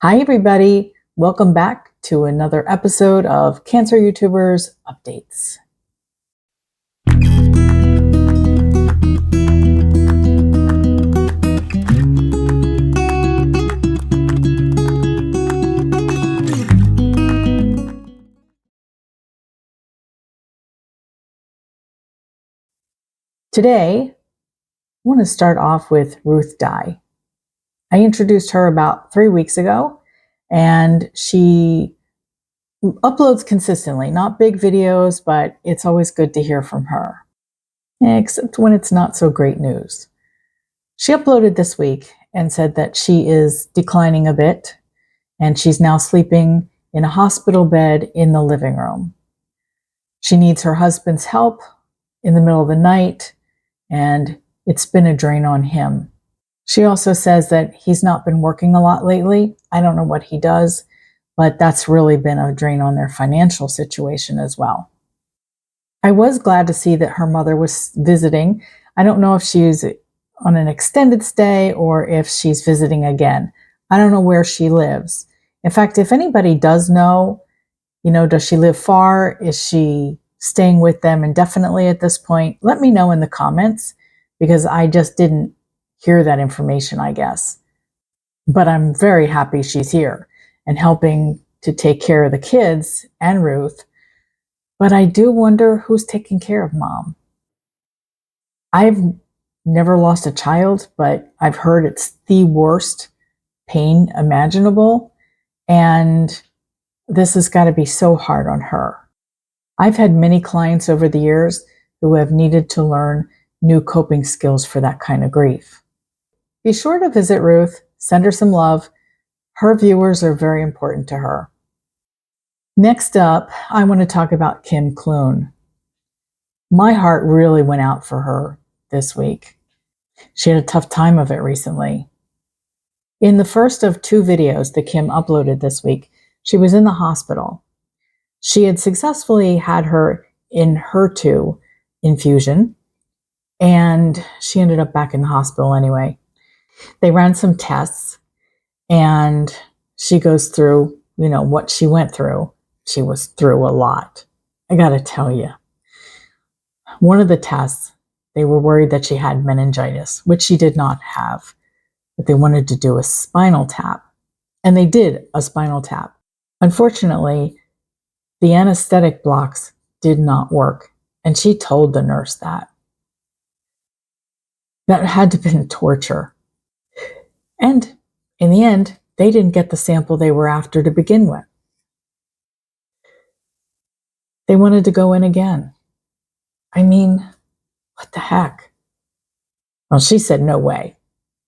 Hi, everybody. Welcome back to another episode of Cancer YouTubers Updates. Today, I want to start off with Ruth Dye. I introduced her about 3 weeks ago, and she uploads consistently, not big videos, but it's always good to hear from her, except when it's not so great news. She uploaded this week and said that she is declining a bit, and she's now sleeping in a hospital bed in the living room. She needs her husband's help in the middle of the night, and it's been a drain on him. She also says that he's not been working a lot lately. I don't know what he does, but that's really been a drain on their financial situation as well. I was glad to see that her mother was visiting. I don't know if she's on an extended stay or if she's visiting again. I don't know where she lives. In fact, if anybody does know, does she live far? Is she staying with them indefinitely at this point? Let me know in the comments, because I just didn't hear that information, I guess. But I'm very happy she's here and helping to take care of the kids and Ruth. But I do wonder who's taking care of Mom. I've never lost a child, but I've heard it's the worst pain imaginable. And this has got to be so hard on her. I've had many clients over the years who have needed to learn new coping skills for that kind of grief. Be sure to visit Ruth, send her some love. Her viewers are very important to her. Next up, I want to talk about Clune. My heart really went out for her this week. She had a tough time of it recently. In the first of 2 videos that Kim uploaded this week, she was in the hospital. She had successfully had her HER2 infusion, and she ended up back in the hospital anyway. They ran some tests, and she goes through, what she went through. She was through a lot. I got to tell you. One of the tests, they were worried that she had meningitis, which she did not have, but they wanted to do a spinal tap. And they did a spinal tap. Unfortunately, the anesthetic blocks did not work, and she told the nurse that. That had to have been torture. And in the end, they didn't get the sample they were after to begin with. They wanted to go in again. I mean, what the heck? Well, she said, no way.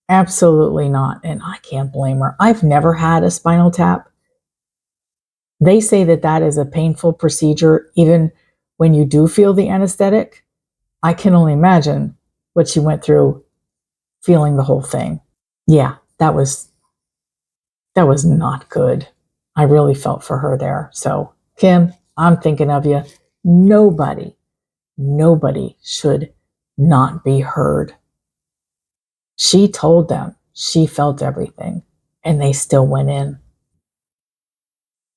Absolutely not. And I can't blame her. I've never had a spinal tap. They say that that is a painful procedure, even when you do feel the anesthetic. I can only imagine what she went through feeling the whole thing. Yeah, that was not good. I really felt for her there. So, Kim, I'm thinking of you. Nobody should not be heard. She told them she felt everything, and they still went in.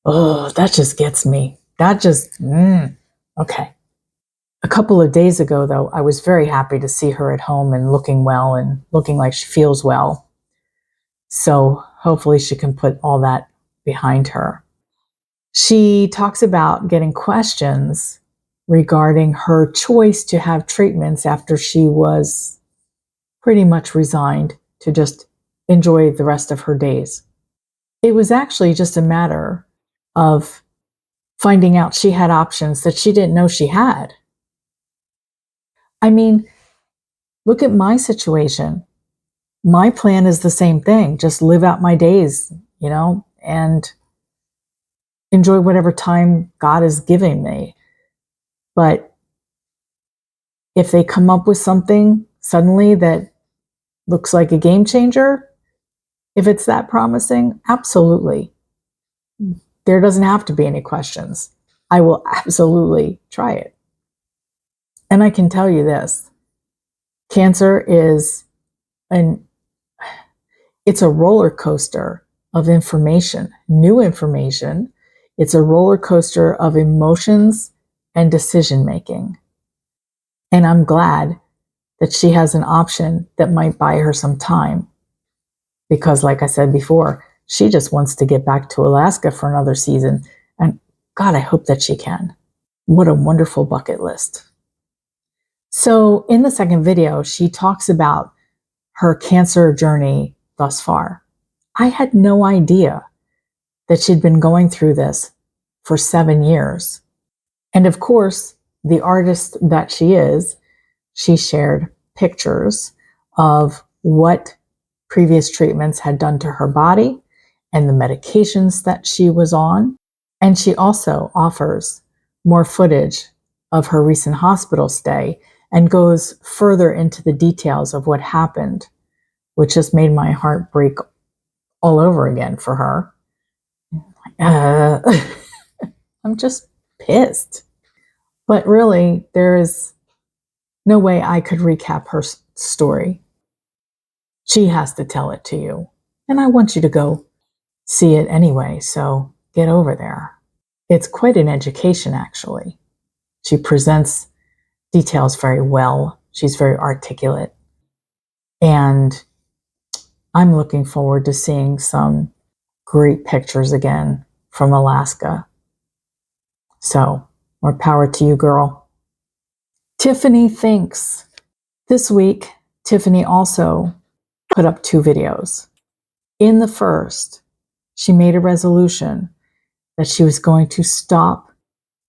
Oh, that just gets me. Okay. A couple of days ago, though, I was very happy to see her at home and looking well and looking like she feels well. So hopefully she can put all that behind her. She talks about getting questions regarding her choice to have treatments after she was pretty much resigned to just enjoy the rest of her days. It was actually just a matter of finding out she had options that she didn't know she had. I mean, look at my situation. My plan is the same thing. Just live out my days, and enjoy whatever time God is giving me. But if they come up with something suddenly that looks like a game changer, if it's that promising, absolutely. There doesn't have to be any questions. I will absolutely try it. And I can tell you this, cancer is it's a roller coaster of information, new information. It's a roller coaster of emotions and decision making. And I'm glad that she has an option that might buy her some time. Because like I said before, she just wants to get back to Alaska for another season. And God, I hope that she can. What a wonderful bucket list. So in the second video, she talks about her cancer journey thus far. I had no idea that she'd been going through this for 7 years. And of course, the artist that she is, she shared pictures of what previous treatments had done to her body and the medications that she was on. And she also offers more footage of her recent hospital stay and goes further into the details of what happened, which just made my heart break all over again for her. I'm just pissed. But really, there is no way I could recap her story. She has to tell it to you. And I want you to go see it anyway, so get over there. It's quite an education, actually. She presents details very well. She's very articulate. And I'm looking forward to seeing some great pictures again from Alaska. So, more power to you, girl. Tiffany Thinks. This week, Tiffany also put up 2 videos. In the first, she made a resolution that she was going to stop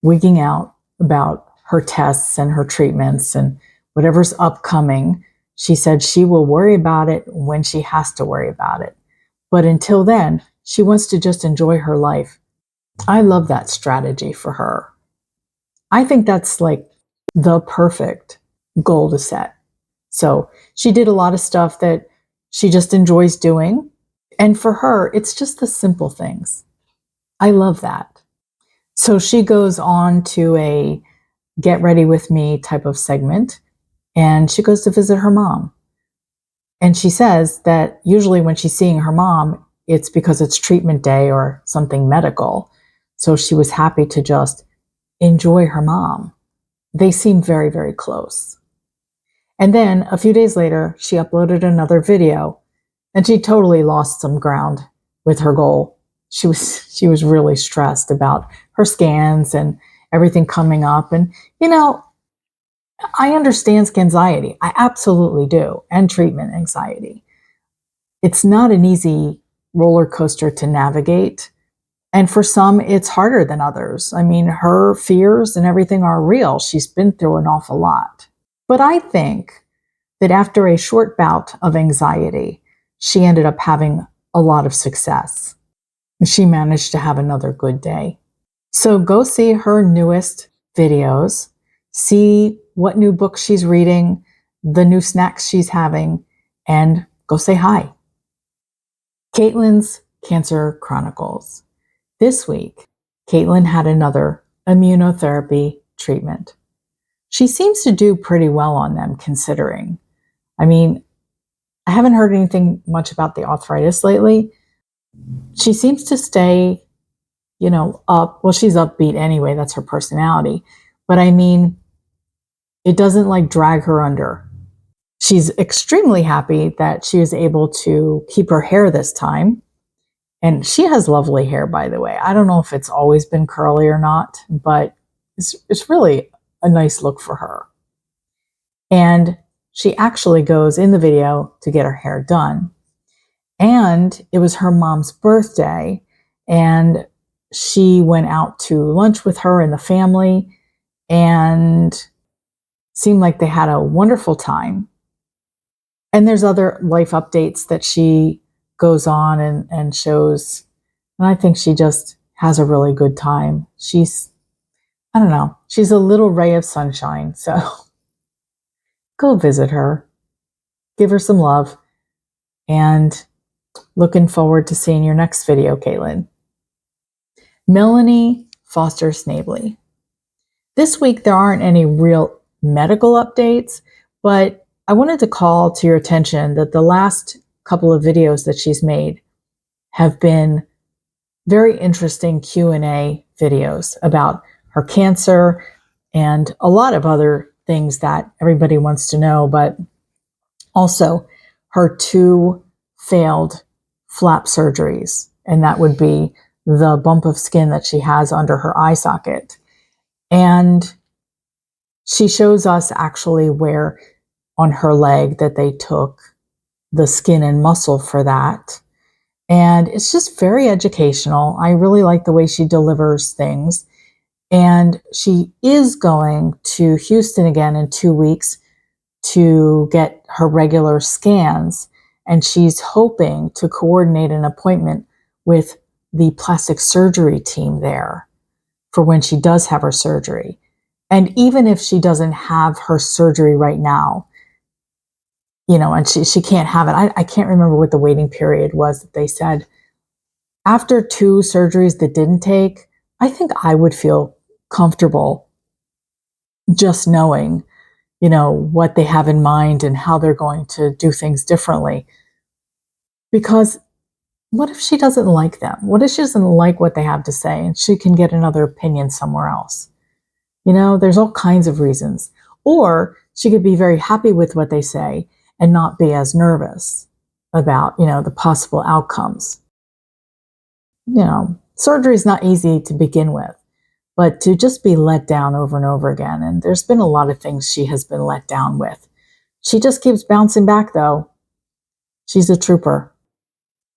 wigging out about her tests and her treatments and whatever's upcoming. She said she will worry about it when she has to worry about it. But until then, she wants to just enjoy her life. I love that strategy for her. I think that's like the perfect goal to set. So she did a lot of stuff that she just enjoys doing. And for her, it's just the simple things. I love that. So she goes on to a get ready with me type of segment, and she goes to visit her mom. And she says that usually when she's seeing her mom, it's because it's treatment day or something medical. So she was happy to just enjoy her mom. They seem very, very close. And then a few days later, she uploaded another video, and she totally lost some ground with her goal. She was really stressed about her scans and everything coming up. And, you know, I understand anxiety. I absolutely do. And treatment anxiety. It's not an easy roller coaster to navigate. And for some, it's harder than others. I mean, her fears and everything are real. She's been through an awful lot. But I think that after a short bout of anxiety, she ended up having a lot of success. She managed to have another good day. So go see her newest videos, see what new books she's reading, the new snacks she's having, and go say hi. Caitlin's Cancer Chronicles. This week, Caitlin had another immunotherapy treatment. She seems to do pretty well on them, considering. I mean, I haven't heard anything much about the arthritis lately. She seems to stay, up. Well, she's upbeat anyway. That's her personality. But I mean, it doesn't like drag her under. She's extremely happy that she was able to keep her hair this time. And she has lovely hair, by the way. I don't know if it's always been curly or not, but it's really a nice look for her. And she actually goes in the video to get her hair done. And it was her mom's birthday, and she went out to lunch with her and the family, and seemed like they had a wonderful time. And there's other life updates that she goes on and shows. And I think she just has a really good time. She's a little ray of sunshine. So go visit her, give her some love, and looking forward to seeing your next video, Caitlin. Melanie Foster Snavely. This week, there aren't any real medical updates, but I wanted to call to your attention that the last couple of videos that she's made, have been very interesting Q&A videos about her cancer and a lot of other things that everybody wants to know, but also her 2 failed flap surgeries, and that would be the bump of skin that she has under her eye socket. And she shows us actually where on her leg that they took the skin and muscle for that. And it's just very educational. I really like the way she delivers things. And she is going to Houston again in 2 weeks to get her regular scans. And she's hoping to coordinate an appointment with the plastic surgery team there for when she does have her surgery. And even if she doesn't have her surgery right now, and she can't have it. I can't remember what the waiting period was that they said. After 2 surgeries that didn't take, I think I would feel comfortable just knowing, what they have in mind and how they're going to do things differently. Because what if she doesn't like them? What if she doesn't like what they have to say and she can get another opinion somewhere else? There's all kinds of reasons. Or she could be very happy with what they say and not be as nervous about, the possible outcomes. Surgery is not easy to begin with, but to just be let down over and over again. And there's been a lot of things she has been let down with. She just keeps bouncing back, though. She's a trooper.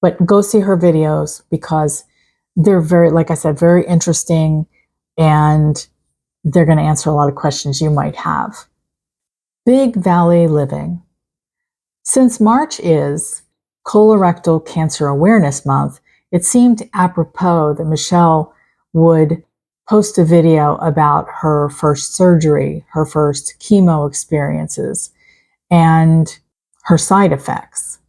But go see her videos because they're very, like I said, very interesting, and they're going to answer a lot of questions you might have. Big Valley Living. Since March is Colorectal Cancer Awareness Month, it seemed apropos that Michelle would post a video about her first surgery, her first chemo experiences, and her side effects.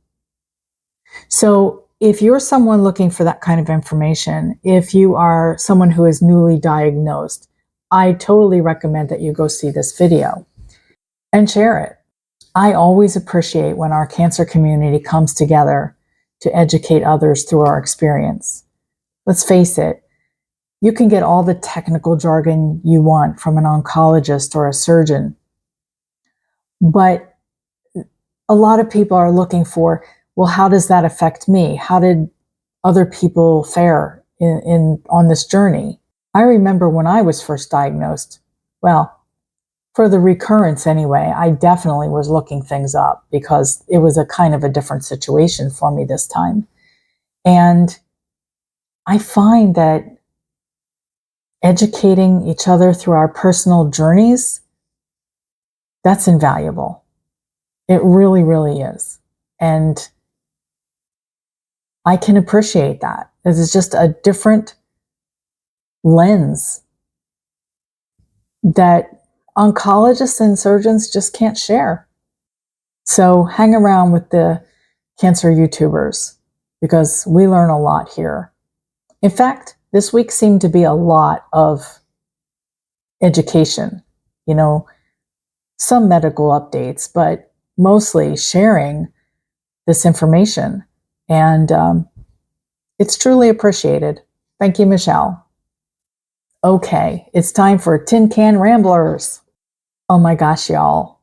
So if you're someone looking for that kind of information, if you are someone who is newly diagnosed, I totally recommend that you go see this video and share it. I always appreciate when our cancer community comes together to educate others through our experience. Let's face it, you can get all the technical jargon you want from an oncologist or a surgeon, but a lot of people are looking for, well, how does that affect me? How did other people fare on this journey? I remember when I was first diagnosed, for the recurrence anyway, I definitely was looking things up because it was a kind of a different situation for me this time. And I find that educating each other through our personal journeys, that's invaluable. It really, really is. And I can appreciate that. This is just a different lens that oncologists and surgeons just can't share. So hang around with the cancer YouTubers because we learn a lot here. In fact, this week seemed to be a lot of education, some medical updates, but mostly sharing this information. And it's truly appreciated. Thank you, Michelle. Okay, it's time for Can Ramblers. Oh my gosh, y'all.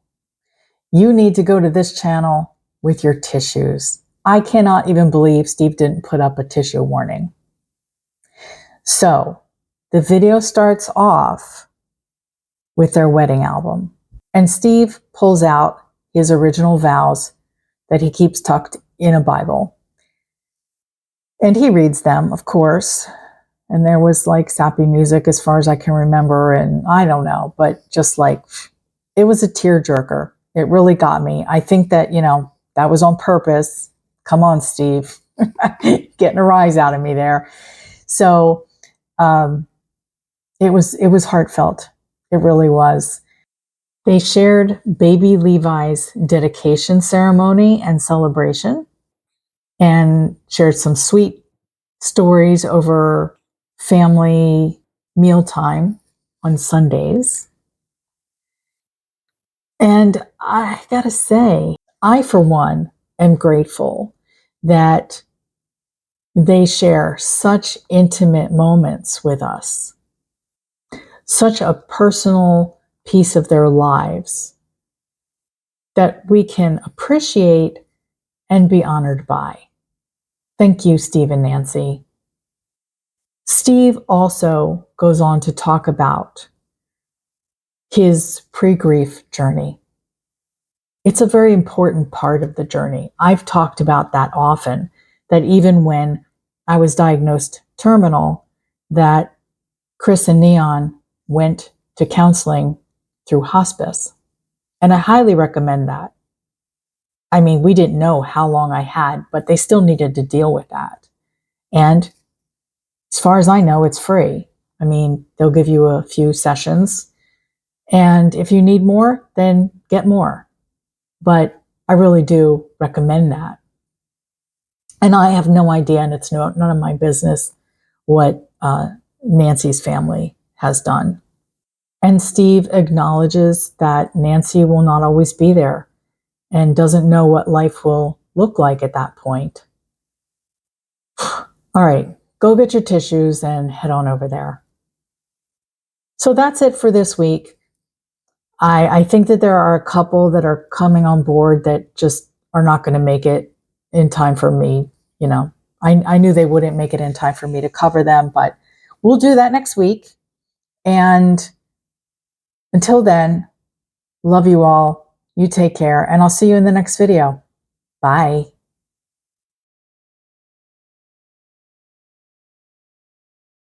You need to go to this channel with your tissues. I cannot even believe Steve didn't put up a tissue warning. So, the video starts off with their wedding album. And Steve pulls out his original vows that he keeps tucked in a Bible. And he reads them, of course. And there was like sappy music as far as I can remember. And I don't know, but just like, it was a tearjerker. It really got me. I think that, that was on purpose. Come on, Steve. Getting a rise out of me there. So it was heartfelt. It really was. They shared baby Levi's dedication ceremony and celebration and shared some sweet stories over family mealtime on Sundays. And I gotta say, I, for one, am grateful that They share such intimate moments with us, such a personal piece of their lives that we can appreciate and be honored by. Thank you, Steve and Nancy. Steve also goes on to talk about his pre-grief journey. It's a very important part of the journey. I've talked about that often, that even when I was diagnosed terminal, that Chris and Neon went to counseling through hospice. And I highly recommend that. I mean, we didn't know how long I had, but they still needed to deal with that. And as far as I know, it's free. I mean, they'll give you a few sessions. And if you need more, then get more. But I really do recommend that. And I have no idea, and it's none of my business, what Nancy's family has done. And Steve acknowledges that Nancy will not always be there and doesn't know what life will look like at that point. All right, go get your tissues and head on over there. So that's it for this week. I think that there are a couple that are coming on board that just are not going to make it in time for me. You know, I knew they wouldn't make it in time for me to cover them, but we'll do that next week. And until then, love you all. You take care, and I'll see you in the next video. Bye.